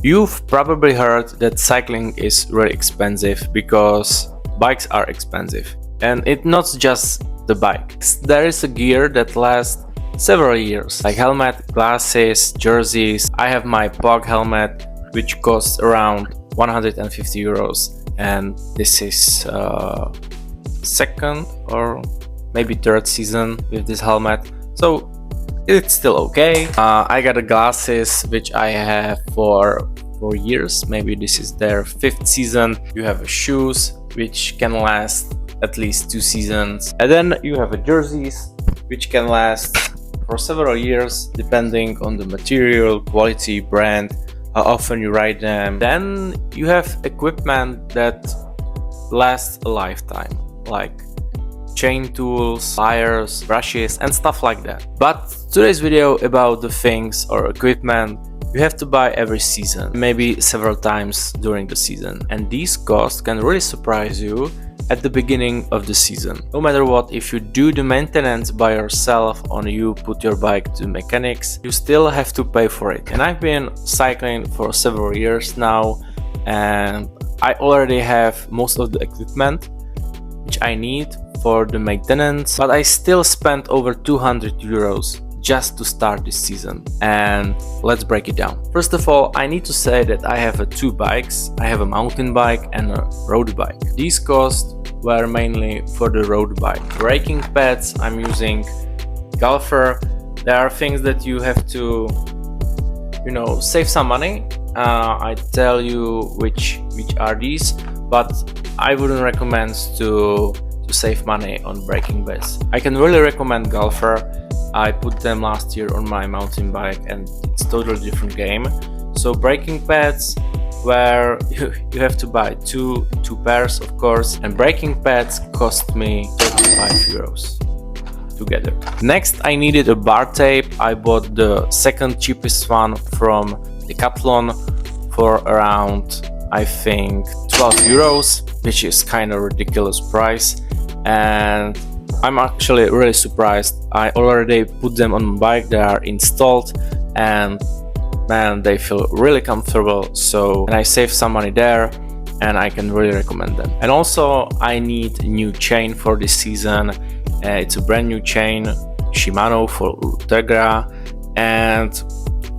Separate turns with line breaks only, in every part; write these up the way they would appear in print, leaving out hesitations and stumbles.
You've probably heard that cycling is really expensive because bikes are expensive. And it's not just the bike. There is a gear that lasts several years, like helmet, glasses, jerseys. I have my POG helmet, which costs around 150 euros, and this is second or maybe third season with this helmet, so it's still okay. I got the glasses which I have for 4 years, maybe this is their 5th season. You have shoes which can last at least 2 seasons, and then you have a jerseys which can last for several years depending on the material, quality, brand, how often you ride them. Then you have equipment that lasts a lifetime, like chain tools, pliers, brushes and stuff like that. But today's video about the things or equipment you have to buy every season, maybe several times during the season, and these costs can really surprise you at the beginning of the season. No matter what, if you do the maintenance by yourself or you put your bike to mechanics, you still have to pay for it. And I've been cycling for several years now, and I already have most of the equipment which I need for the maintenance, but I still spent over 200 euros just to start this season. And let's break it down. First of all, I need to say that I have 2 bikes. I have a mountain bike and a road bike. These costs were mainly for the road bike. Braking pads, I'm using Golfer. There are things that you have to, save some money. I tell you which are these, but I wouldn't recommend to save money on braking pads. I can really recommend Golfer. I put them last year on my mountain bike and it's totally different game. So braking pads, where you have to buy two pairs of course, and braking pads cost me 35 euros together. Next I needed a bar tape. I bought the second cheapest one from Decathlon for around, I think, 12 euros, which is kind of ridiculous price, and I'm actually really surprised. I already put them on my bike, they are installed, and man, they feel really comfortable. So, and I saved some money there, and I can really recommend them. And also I need a new chain for this season. It's a brand new chain, Shimano for Ultegra, and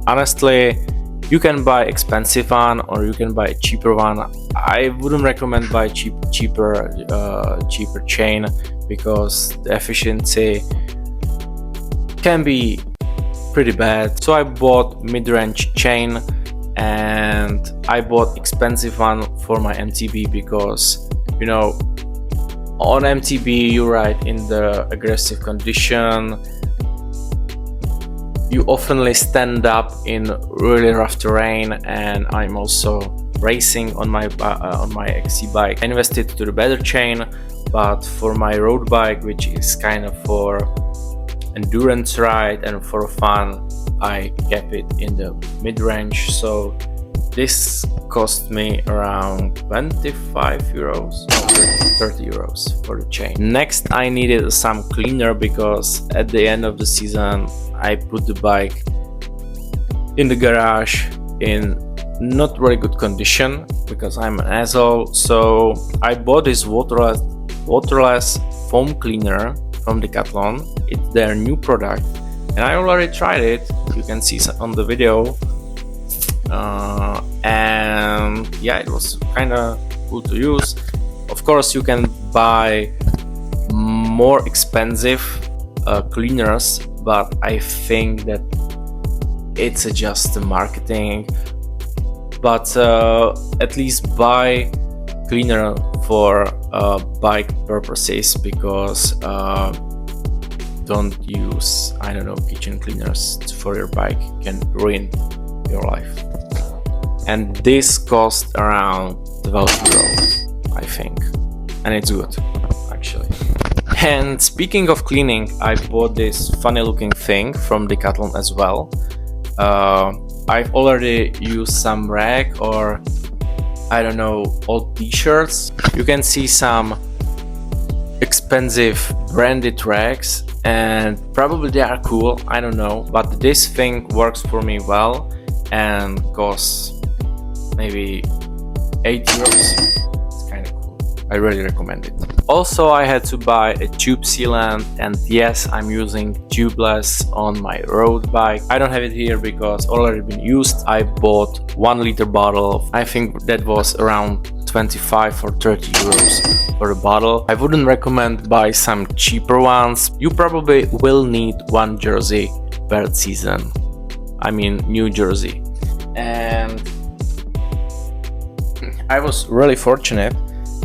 honestly you can buy expensive one or you can buy a cheaper one. I wouldn't recommend buy cheaper chain because the efficiency can be pretty bad. So I bought mid-range chain, and I bought expensive one for my MTB because on MTB you ride in the aggressive condition, you oftenly stand up in really rough terrain, and I'm also racing on my XC bike. I invested to the better chain, but for my road bike, which is kind of for endurance ride and for fun, I kept it in the mid-range. So this cost me around 25 euros, 30 euros for the chain. Next I needed some cleaner because at the end of the season I put the bike in the garage in not very good condition because I'm an asshole. So I bought this waterless foam cleaner from Decathlon. It's their new product and I already tried it. You can see on the video. And yeah, it was kind of cool to use. Of course you can buy more expensive cleaners, but I think that it's just marketing. But at least buy cleaner for bike purposes, because don't use, I don't know, kitchen cleaners for your bike. It can ruin your life. And this cost around 12 euros, I think, and it's good actually. And speaking of cleaning, I bought this funny looking thing from Decathlon as well. I've already used some rag or I don't know, old t-shirts. You can see some expensive branded rags and probably they are cool, I don't know, but this thing works for me well and costs maybe 8 euros. It's kind of cool. I really recommend it. Also, I had to buy a tube sealant, and yes, I'm using tubeless on my road bike. I don't have it here because already been used. I bought 1 liter bottle. I think that was around 25 or 30 euros for a bottle. I wouldn't recommend buy some cheaper ones. You probably will need 1 jersey per season. I mean new jersey. And I was really fortunate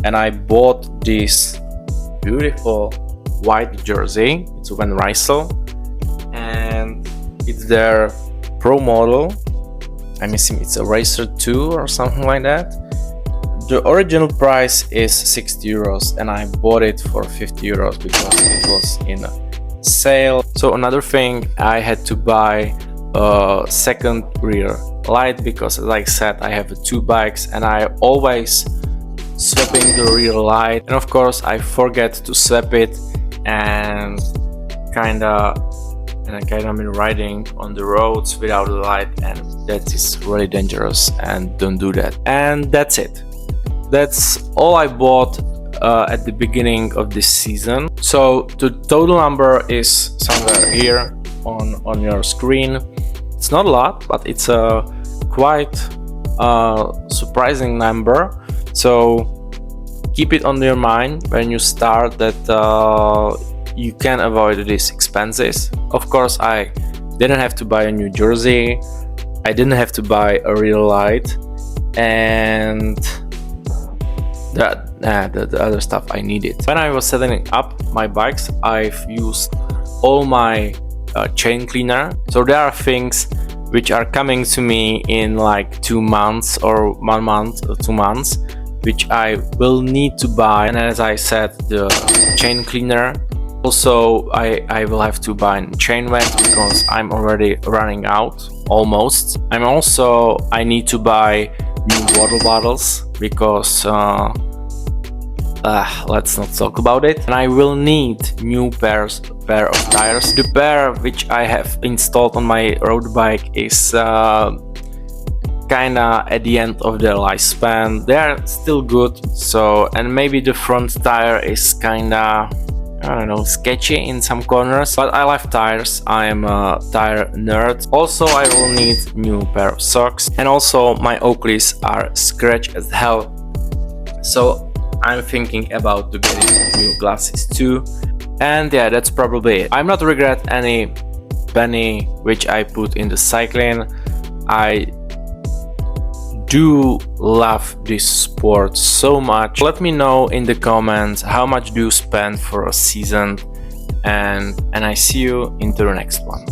and I bought this beautiful white jersey. It's Van Rysel and it's their pro model. I'm assuming it's a Racer 2 or something like that. The original price is 60 euros and I bought it for 50 euros because it was in a sale. So another thing, I had to buy a second rear light because, like I said, I have 2 bikes and I always swapping the rear light, and of course I forget to swap it and kinda been riding on the roads without the light, and that is really dangerous, and don't do that. And that's it. That's all I bought at the beginning of this season. So the total number is somewhere here on your screen. It's not a lot, but it's a quite surprising number. So keep it on your mind when you start that you can avoid these expenses. Of course, I didn't have to buy a new jersey. I didn't have to buy a real light, and the other stuff I needed. When I was setting up my bikes, I've used all my chain cleaner. So there are things which are coming to me in like 2 months or 1 month or 2 months, which I will need to buy. And as I said, the chain cleaner. Also, I will have to buy a chain vent because I'm already running out almost. I need to buy new water bottles because let's not talk about it. And I will need new pair of tires. The pair which I have installed on my road bike is kinda at the end of their lifespan. They are still good, so, and maybe the front tire is kinda, I don't know, sketchy in some corners, but I love tires. I'm a tire nerd. Also, I will need new pair of socks, and also my Oakleys are scratched as hell, so I'm thinking about getting new glasses too. And yeah, that's probably it. I'm not regret any penny which I put in the cycling. I do love this sport so much. Let me know in the comments how much do you spend for a season, and I see you in the next one.